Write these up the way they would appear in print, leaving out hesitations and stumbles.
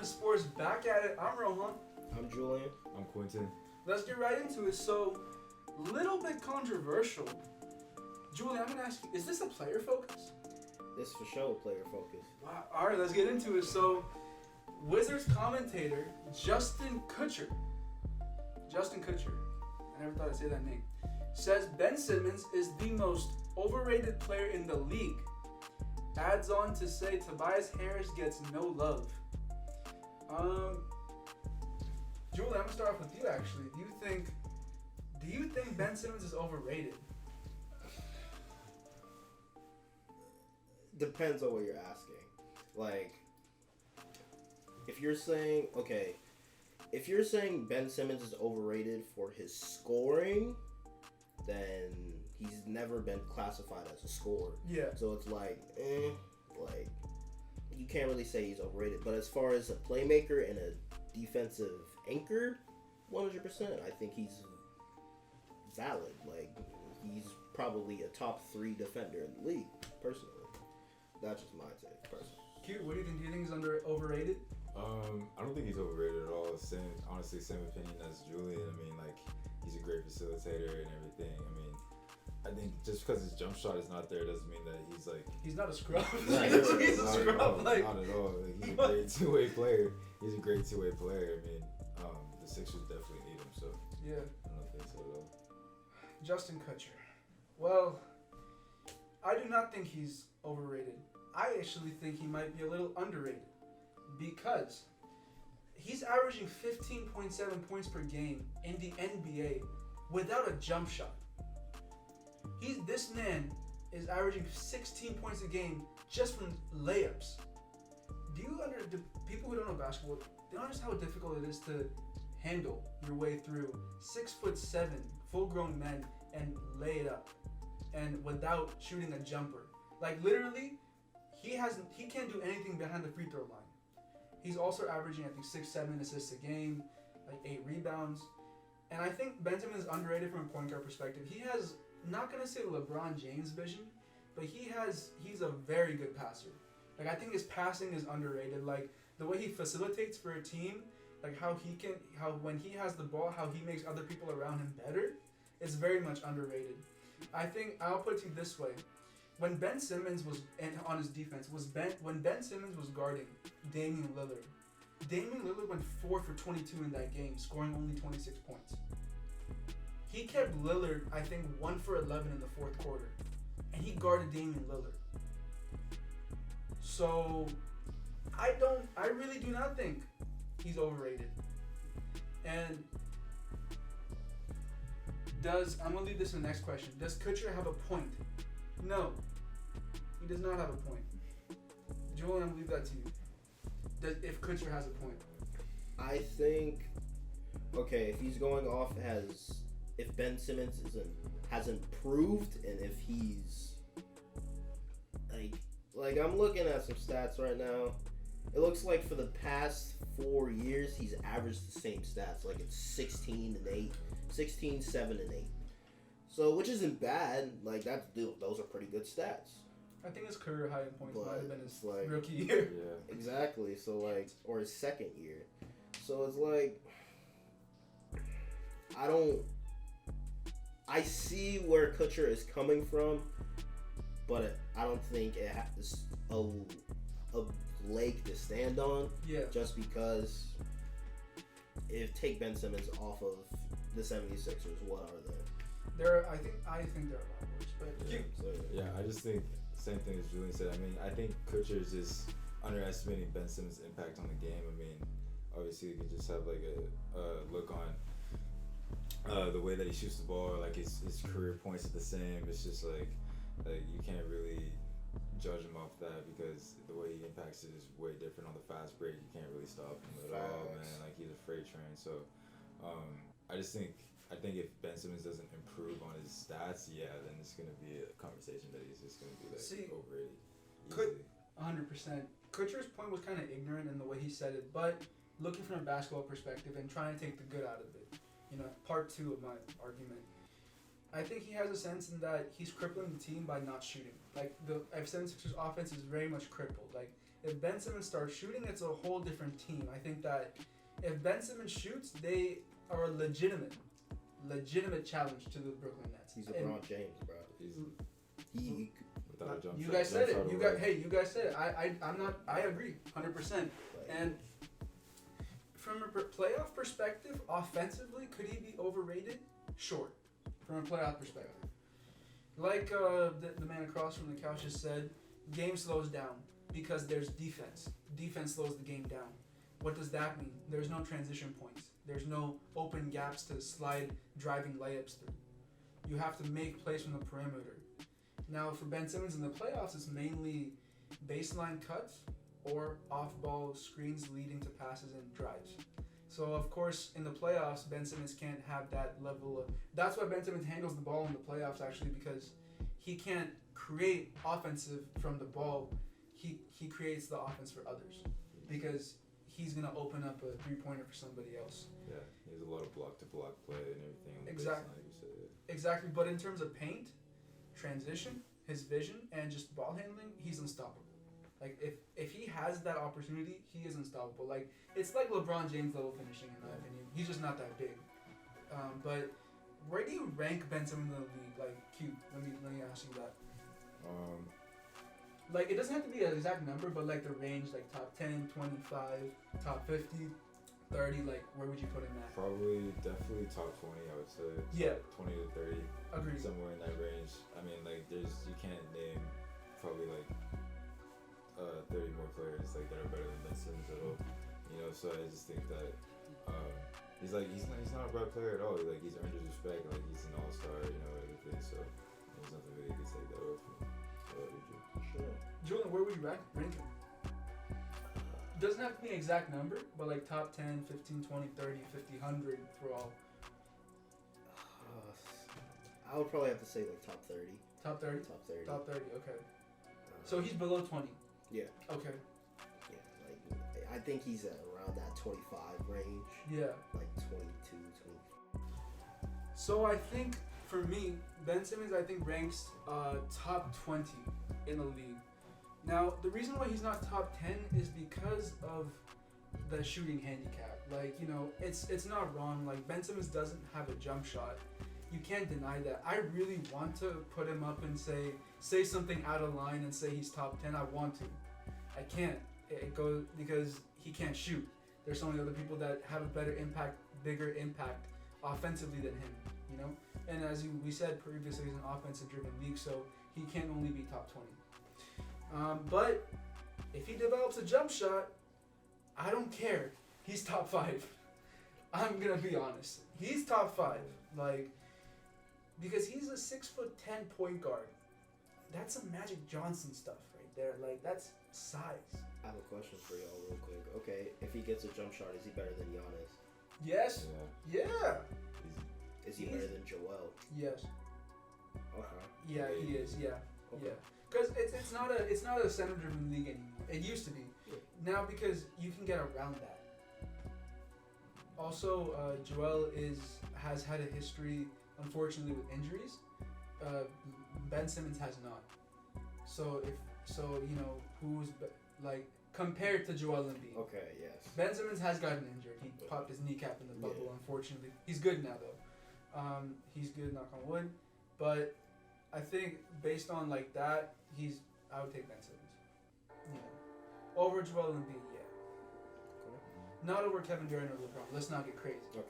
Overconfident Sports, back at it. I'm Rohan. I'm Julian. I'm Quentin. Let's get right into it. So, little bit controversial. Julian, I'm gonna ask you: is this a player focus? This for sure player focus. All right, let's get into it. So, Wizards commentator Justin Kutcher, I never thought I'd say that name, says Ben Simmons is the most overrated player in the league. Adds on to say Tobias Harris gets no love. Julie, I'm gonna start off with you. Actually, do you think Ben Simmons is overrated? Depends on what you're asking. Like, if you're saying Ben Simmons is overrated for his scoring, then he's never been classified as a scorer. Yeah. So it's like you can't really say he's overrated. But as far as a playmaker and a defensive anchor, 100%, I think he's valid. Like, he's probably a top 3 defender in the league, personally. That's just my take, personally. Q, what do you think? Do you think he's overrated? I don't think he's overrated at all. Honestly, same opinion as Julian. I mean, like, he's a great facilitator and everything. I mean, I think just because his jump shot is not there doesn't mean that he's like... He's not a scrub. Not at all. Not at all. Like, he's a great two-way player. I mean, the Sixers definitely need him, so... Yeah. I don't think so at all. Justin Kutcher. Well, I do not think he's overrated. I actually think he might be a little underrated because he's averaging 15.7 points per game in the NBA without a jump shot. This man is averaging 16 points a game just from layups. Do people who don't know basketball, they don't understand how difficult it is to handle your way through 6'7" full-grown men and lay it up, and without shooting a jumper. Like, literally, he can't do anything behind the free throw line. He's also averaging, I think, 6-7 assists a game, like 8 rebounds. And I think Ben Simmons is underrated from a point guard perspective. He has, not gonna say LeBron James vision, but he's a very good passer. Like, I think his passing is underrated. Like, the way he facilitates for a team, like how when he has the ball, how he makes other people around him better, is very much underrated. I think I'll put it to you this way. When Ben Simmons was on his defense, when Ben Simmons was guarding Damian Lillard went 4 for 22 in that game, scoring only 26 points. He kept Lillard, I think, 1 for 11 in the fourth quarter, and he guarded Damian Lillard. So, I really do not think he's overrated. And I'm gonna leave this in the next question. Does Kutcher have a point? No, he does not have a point. Julian, I'm gonna leave that to you. If Kutcher has a point, I think, okay, if he's going off if Ben Simmons has improved, and if he's like I'm looking at some stats right now. It looks like for the past 4 years he's averaged the same stats. Like, it's 16 and 8, 16, 7 and 8. So, which isn't bad. Like, those are pretty good stats. I think his career high in points might have been his like, rookie year. Yeah. Exactly. So, like, or his second year. So it's like, I see where Kutcher is coming from, but I don't think it has a leg to stand on. Yeah. Just because take Ben Simmons off of the 76ers, what are they? I think there are a lot worse. But yeah, I just think same thing as Julian said. I mean, I think Kutcher is just underestimating Ben Simmons' impact on the game. I mean, obviously you can just have like a look on the way that he shoots the ball. Like, his career points are the same. It's just like you can't really judge him off that because the way he impacts it is way different on the fast break. You can't really stop him at all, man. Like, he's a freight train. So I think if Ben Simmons doesn't improve on his stats, then it's gonna be a conversation that he's just gonna be like overrated. Easily. 100%. Kutcher's point was kind of ignorant in the way he said it, but looking from a basketball perspective and trying to take the good out of it, part 2 of my argument. I think he has a sense in that he's crippling the team by not shooting. Like, the 76ers offense is very much crippled. Like, If Ben Simmons starts shooting, it's a whole different team. I think that if Ben Simmons shoots, they are a legitimate challenge to the Brooklyn Nets. He's LeBron James, bro. He without a jump you shot. guys said it. You guys said it. I agree 100%. And from a playoff perspective, offensively, could he be overrated? Sure. From a playoff perspective. Like the man across from the couch just said, game slows down because there's defense. Defense slows the game down. What does that mean? There's no transition points. There's no open gaps to slide driving layups through. You have to make plays from the perimeter. Now, for Ben Simmons in the playoffs, it's mainly baseline cuts or off-ball screens leading to passes and drives. So, of course, in the playoffs, Ben Simmons can't have that level of... That's why Ben Simmons handles the ball in the playoffs, actually, because he can't create offensive from the ball. He creates the offense for others because he's going to open up a three-pointer for somebody else. Yeah, he has a lot of block-to-block play and everything. On the Exactly. baseline, like you said. Exactly, but in terms of paint, transition, his vision, and just ball handling, he's unstoppable. Like, if he has that opportunity, he is unstoppable. Like, it's like LeBron James level finishing, in my opinion. He's just not that big. But where do you rank Ben Simmons in the league? Like, Q, let me ask you that. Like, it doesn't have to be an exact number, but, like, the range, like, top 10, 25, top 50, 30, like, where would you put him at? Probably, definitely top 20, I would say. Yeah. 20 to 30. Agreed. Somewhere in that range. I mean, like, you can't name probably, like, 30 more players, like, that are better than Ben Simmons at all. You know, so I just think that, he's not a bad player at all. Like, he's earned his respect. Like, he's an all-star, you know, everything. So, there's nothing really you can take that away from him. Sure. Julian, where would you rank him? Doesn't have to be an exact number, but like top 10, 15, 20, 30, 50, 100 for all. I would probably have to say like top 30. Top 30? Top 30. Top 30, okay. So he's below 20? Yeah. Okay. Yeah, like I think he's at around that 25 range. Yeah. Like 22, 20. So I think, for me, Ben Simmons I think ranks top 20 in the league. Now, the reason why he's not top 10 is because of the shooting handicap. Like, you know, it's not wrong. Like, Ben Simmons doesn't have a jump shot. You can't deny that. I really want to put him up and say something out of line and say he's top 10. I want to. I can't. It goes because he can't shoot. There's so many other people that have a better impact, bigger impact offensively than him, you know? And as we said previously, he's an offensive-driven league, so he can only be top 20. But if he develops a jump shot, I don't care. He's top 5. I'm gonna be honest. He's top 5. Like, because he's a 6'10" point guard. That's some Magic Johnson stuff right there. Like, that's size. I have a question for y'all real quick. Okay, if he gets a jump shot, is he better than Giannis? Yes. Yeah. Is he better than Joel? Yes. Okay. Yeah, he is. Yeah. Okay. Yeah. Because it's not a center-driven league anymore. It used to be. Now because you can get around that. Also, Joel has had a history, unfortunately, with injuries. Ben Simmons has not. So you know who's like compared to Joel Embiid. Okay. Yes. Ben Simmons has gotten injured. He popped his kneecap in the bubble. Unfortunately, he's good now though. He's good, knock on wood. But I think based on like that, I would take Ben Simmons. Yeah. Over Joel Embiid, yeah. Okay. Not over Kevin Durant or LeBron. Let's not get crazy. Okay.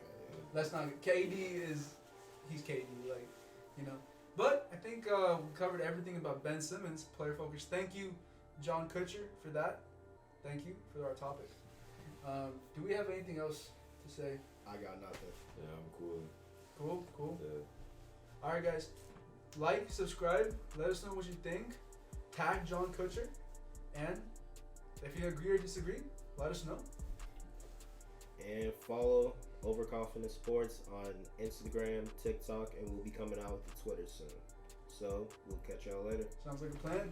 Let's not get he's KD, like, you know. But I think we covered everything about Ben Simmons, player focus. Thank you, John Kutcher, for that. Thank you for our topic. Do we have anything else to say? I got nothing. Yeah, I'm cool. Cool. Yeah. All right, guys. Like, subscribe. Let us know what you think. Tag John Kutcher. And if you agree or disagree, let us know. And follow Overconfident Sports on Instagram, TikTok, and we'll be coming out with the Twitter soon. So, we'll catch y'all later. Sounds like a plan.